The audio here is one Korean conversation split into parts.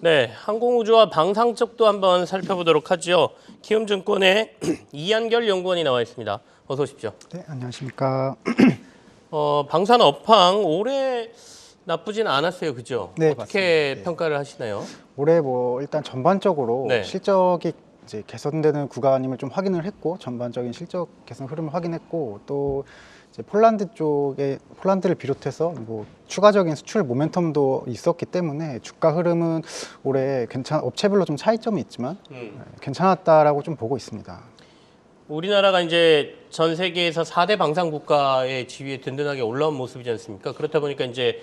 네, 항공우주와 방산 쪽도 한번 살펴보도록 하죠. 키움증권의 이한결 연구원이 나와 있습니다. 어서 오십시오. 네, 안녕하십니까. 방산 업황 올해 나쁘진 않았어요, 그죠? 네, 어떻게 맞습니다. 네. 평가를 하시나요? 올해 뭐 일단 전반적으로 네. 실적이 이제 개선되는 구간임을 좀 확인을 했고, 전반적인 실적 개선 흐름을 확인했고, 또 이제 폴란드를 비롯해서 뭐 추가적인 수출 모멘텀도 있었기 때문에 주가 흐름은 올해 업체별로 좀 차이점이 있지만 괜찮았다라고 좀 보고 있습니다. 우리나라가 이제 전 세계에서 4대 방산 국가의 지위에 든든하게 올라온 모습이지 않습니까? 그렇다 보니까 이제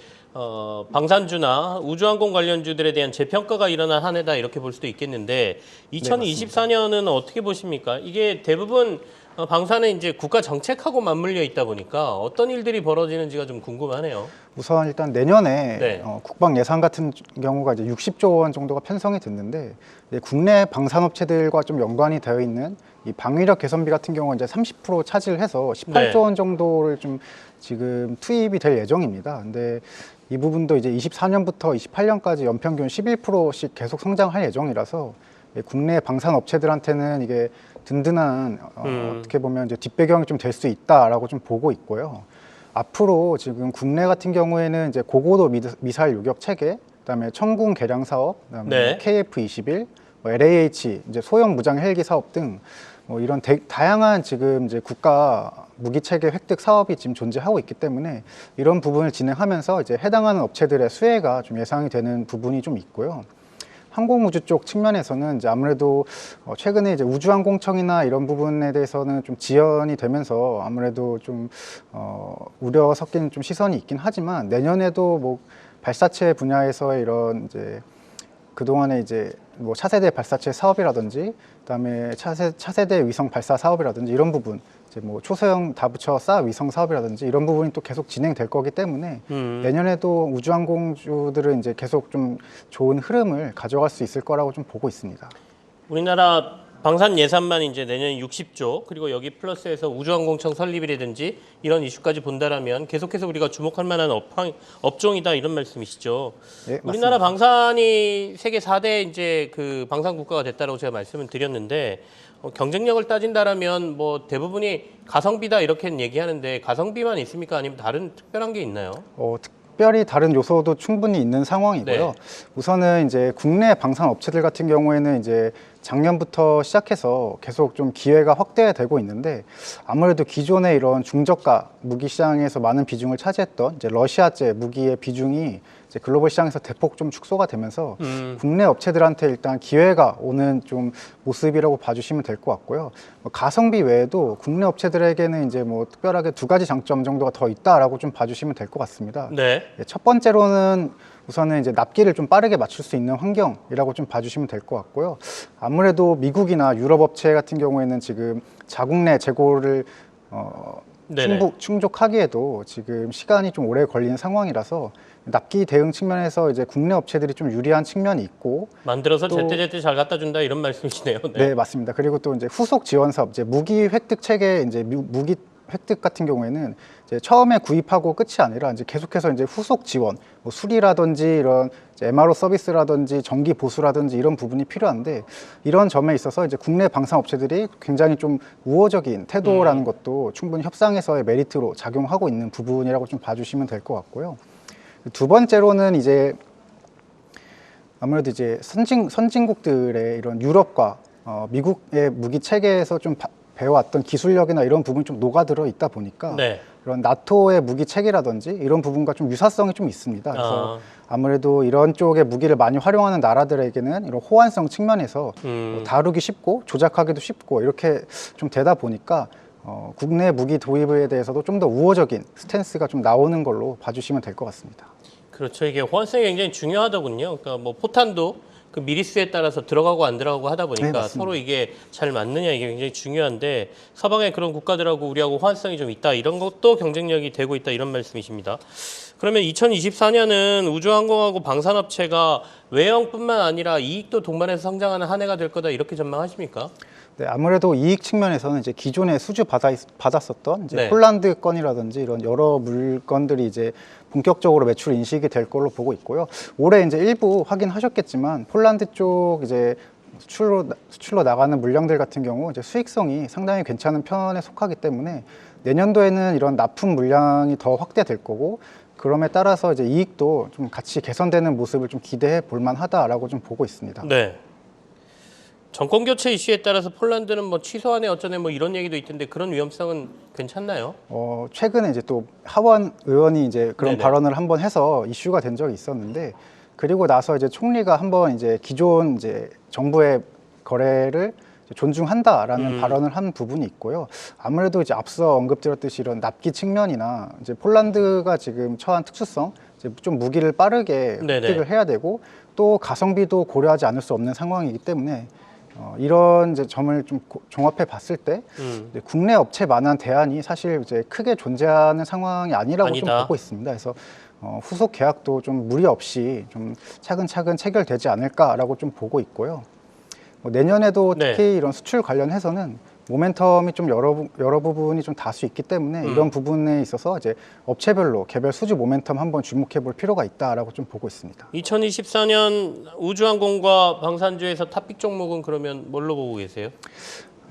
방산주나 우주항공 관련주들에 대한 재평가가 일어난 한 해다 이렇게 볼 수도 있겠는데 2024년은 어떻게 보십니까? 이게 대부분 방산은 이제 국가 정책하고 맞물려 있다 보니까 어떤 일들이 벌어지는지가 좀 궁금하네요. 우선 일단 내년에 네. 국방 예산 같은 경우가 이제 60조 원 정도가 편성이 됐는데, 이제 국내 방산업체들과 좀 연관이 되어 있는 이 방위력 개선비 같은 경우는 이제 30% 차지해서 18조 원 정도를 좀 지금 투입이 될 예정입니다. 근데 이 부분도 이제 24년부터 28년까지 연평균 11%씩 계속 성장할 예정이라서 국내 방산업체들한테는 이게 든든한 어떻게 보면 이제 뒷배경이 좀 될 수 있다라고 좀 보고 있고요. 앞으로 지금 국내 같은 경우에는 이제 고고도 미사일 요격 체계, 그다음에 천궁 개량 사업, 그다음에 네. KF-21, LAH 이제 소형 무장 헬기 사업 등 뭐 이런 다양한 지금 이제 국가 무기 체계 획득 사업이 지금 존재하고 있기 때문에 이런 부분을 진행하면서 이제 해당하는 업체들의 수혜가 좀 예상이 되는 부분이 좀 있고요. 항공우주 쪽 측면에서는 이제 아무래도 최근에 이제 우주항공청이나 이런 부분에 대해서는 좀 지연이 되면서 아무래도 좀 우려 섞인 좀 시선이 있긴 하지만, 내년에도 뭐 발사체 분야에서의 이런 이제 그동안에 이제 뭐 차세대 발사체 사업이라든지, 그다음에 차세대 위성 발사 사업이라든지 이런 부분, 이제 뭐 초소형 다부처 쏴 위성 사업이라든지 이런 부분이 또 계속 진행될 거기 때문에 내년에도 우주항공주들은 이제 계속 좀 좋은 흐름을 가져갈 수 있을 거라고 좀 보고 있습니다. 우리나라 방산 예산만 이제 내년 60조 그리고 여기 플러스해서 우주항공청 설립이라든지 이런 이슈까지 본다라면 계속해서 우리가 주목할 만한 업종이다 이런 말씀이시죠. 네, 우리나라 맞습니다. 방산이 세계 4대 이제 그 방산 국가가 됐다라고 제가 말씀을 드렸는데 경쟁력을 따진다라면 뭐 대부분이 가성비다 이렇게 얘기하는데 가성비만 있습니까? 아니면 다른 특별한 게 있나요? 특별히 다른 요소도 충분히 있는 상황이고요. 네. 우선은 이제 국내 방산 업체들 같은 경우에는 이제 작년부터 시작해서 계속 좀 기회가 확대되고 있는데, 아무래도 기존의 이런 중저가 무기 시장에서 많은 비중을 차지했던 이제 러시아제 무기의 비중이 이제 글로벌 시장에서 대폭 좀 축소가 되면서 국내 업체들한테 일단 기회가 오는 좀 모습이라고 봐주시면 될 것 같고요. 가성비 외에도 국내 업체들에게는 이제 뭐 특별하게 두 가지 장점 정도가 더 있다라고 좀 봐주시면 될 것 같습니다. 네. 첫 번째로는 우선은 이제 납기를 좀 빠르게 맞출 수 있는 환경이라고 좀 봐주시면 될 것 같고요. 아무래도 미국이나 유럽 업체 같은 경우에는 지금 자국 내 재고를 충족하기에도 지금 시간이 좀 오래 걸리는 상황이라서 납기 대응 측면에서 이제 국내 업체들이 좀 유리한 측면이 있고, 만들어서 제때제때 잘 갖다 준다 이런 말씀이시네요. 네, 맞습니다. 그리고 또 이제 후속 지원 사업, 이제 무기 획득 체계, 이제 무기 획득 같은 경우에는 이제 처음에 구입하고 끝이 아니라 이제 계속해서 이제 후속 지원, 뭐 수리라든지 이런 이제 MRO 서비스라든지 정기 보수라든지 이런 부분이 필요한데, 이런 점에 있어서 이제 국내 방산 업체들이 굉장히 좀 우호적인 태도라는 것도 충분히 협상에서의 메리트로 작용하고 있는 부분이라고 좀 봐주시면 될 것 같고요. 두 번째로는 이제 아무래도 이제 선진국들의 이런 유럽과 미국의 무기 체계에서 좀 배워왔던 기술력이나 이런 부분이 좀 녹아들어 있다 보니까 이런 나토의 무기 체계라든지 이런 부분과 좀 유사성이 좀 있습니다. 그래서 아무래도 이런 쪽의 무기를 많이 활용하는 나라들에게는 이런 호환성 측면에서 다루기 쉽고 조작하기도 쉽고 이렇게 좀 되다 보니까 국내 무기 도입에 대해서도 좀 더 우호적인 스탠스가 좀 나오는 걸로 봐주시면 될 것 같습니다. 그렇죠. 이게 호환성이 굉장히 중요하더군요. 그러니까 뭐 포탄도 그 미리수에 따라서 들어가고 안 들어가고 하다 보니까 서로 이게 잘 맞느냐 이게 굉장히 중요한데, 서방의 그런 국가들하고 우리하고 호환성이 좀 있다 이런 것도 경쟁력이 되고 있다 이런 말씀이십니다. 그러면 2024년은 우주항공하고 방산업체가 외형뿐만 아니라 이익도 동반해서 성장하는 한 해가 될 거다 이렇게 전망하십니까? 네, 아무래도 이익 측면에서는 이제 기존에 받았었던 이제 폴란드 건이라든지 이런 여러 물건들이 이제 본격적으로 매출 인식이 될 걸로 보고 있고요. 올해 이제 일부 확인하셨겠지만 폴란드 쪽 이제 수출로 나가는 물량들 같은 경우 이제 수익성이 상당히 괜찮은 편에 속하기 때문에 내년도에는 이런 납품 물량이 더 확대될 거고, 그럼에 따라서 이제 이익도 좀 같이 개선되는 모습을 좀 기대해 볼 만하다라고 좀 보고 있습니다. 네. 정권 교체 이슈에 따라서 폴란드는 뭐 취소하네 어쩌네 뭐 이런 얘기도 있던데 그런 위험성은 괜찮나요? 최근에 이제 또 하원 의원이 이제 그런 네네. 발언을 한번 해서 이슈가 된 적이 있었는데, 그리고 나서 이제 총리가 한번 이제 기존 이제 정부의 거래를 존중한다라는 발언을 한 부분이 있고요. 아무래도 이제 앞서 언급드렸듯이 이런 납기 측면이나 이제 폴란드가 지금 처한 특수성, 이제 좀 무기를 빠르게 네네. 획득을 해야 되고 또 가성비도 고려하지 않을 수 없는 상황이기 때문에 이런 이제 점을 좀 종합해 봤을 때 이제 국내 업체만한 대안이 사실 이제 크게 존재하는 상황이 아니라고 좀 아니다. 보고 있습니다. 그래서 후속 계약도 좀 무리 없이 좀 차근차근 체결되지 않을까라고 좀 보고 있고요. 내년에도 네. 특히 이런 수출 관련해서는 모멘텀이 좀 여러 부분이 좀 다수 있기 때문에 이런 부분에 있어서 이제 업체별로 개별 수주 모멘텀 한번 주목해 볼 필요가 있다라고 좀 보고 있습니다. 2024년 우주항공과 방산주에서 탑픽 종목은 그러면 뭘로 보고 계세요?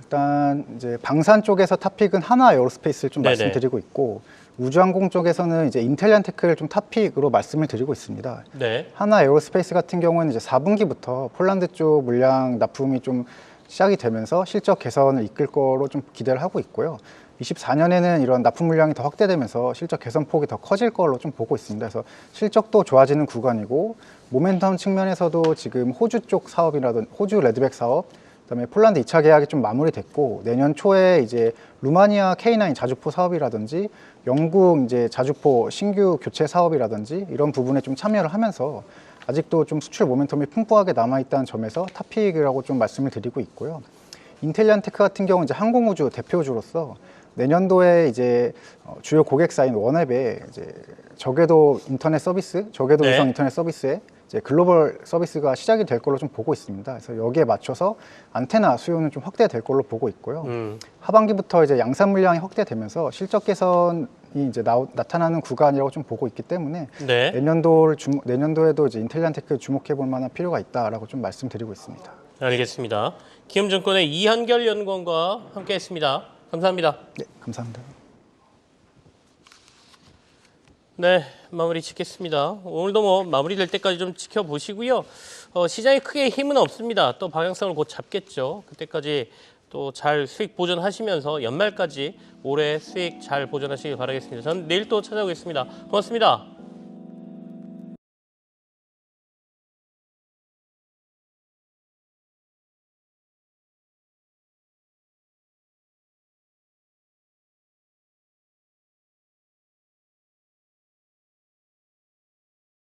일단 이제 방산 쪽에서 탑픽은 하나 에어로스페이스를 좀 네네. 말씀드리고 있고, 우주항공 쪽에서는 이제 인텔리안테크를 좀 탑픽으로 말씀을 드리고 있습니다. 네. 하나 에어로스페이스 같은 경우는 이제 4분기부터 폴란드 쪽 물량 납품이 좀 시작이 되면서 실적 개선을 이끌 거로 좀 기대를 하고 있고요. 24년에는 이런 납품 물량이 더 확대되면서 실적 개선 폭이 더 커질 걸로 좀 보고 있습니다. 그래서 실적도 좋아지는 구간이고, 모멘텀 측면에서도 지금 호주 쪽 사업이라든지 호주 레드백 사업, 그다음에 폴란드 2차 계약이 좀 마무리됐고, 내년 초에 이제 루마니아 K9 자주포 사업이라든지 영국 이제 자주포 신규 교체 사업이라든지 이런 부분에 좀 참여를 하면서 아직도 좀 수출 모멘텀이 풍부하게 남아있다는 점에서 탑픽이라고 좀 말씀을 드리고 있고요. 인텔리안테크 같은 경우는 이제 항공우주 대표주로서 내년도에 이제 주요 고객사인 원앱에 이제 저궤도 인터넷 서비스, 저궤도 네. 위성 인터넷 서비스에 이제 글로벌 서비스가 시작이 될 걸로 좀 보고 있습니다. 그래서 여기에 맞춰서 안테나 수요는 좀 확대될 걸로 보고 있고요. 하반기부터 이제 양산 물량이 확대되면서 실적 개선이 이제 나타나는 구간이라고 좀 보고 있기 때문에 네. 내년도에도 이제 인텔리안테크 주목해 볼 만한 필요가 있다라고 좀 말씀드리고 있습니다. 알겠습니다. 기움증권의 이한결 연구원과 함께했습니다. 감사합니다. 네, 감사합니다. 네, 마무리 짓겠습니다. 오늘도 뭐 마무리될 때까지 좀 지켜보시고요. 시장에 크게 힘은 없습니다. 또 방향성을 곧 잡겠죠. 그때까지 또 잘 수익 보존하시면서 연말까지 올해 수익 잘 보존하시길 바라겠습니다. 저는 내일 또 찾아오겠습니다. 고맙습니다.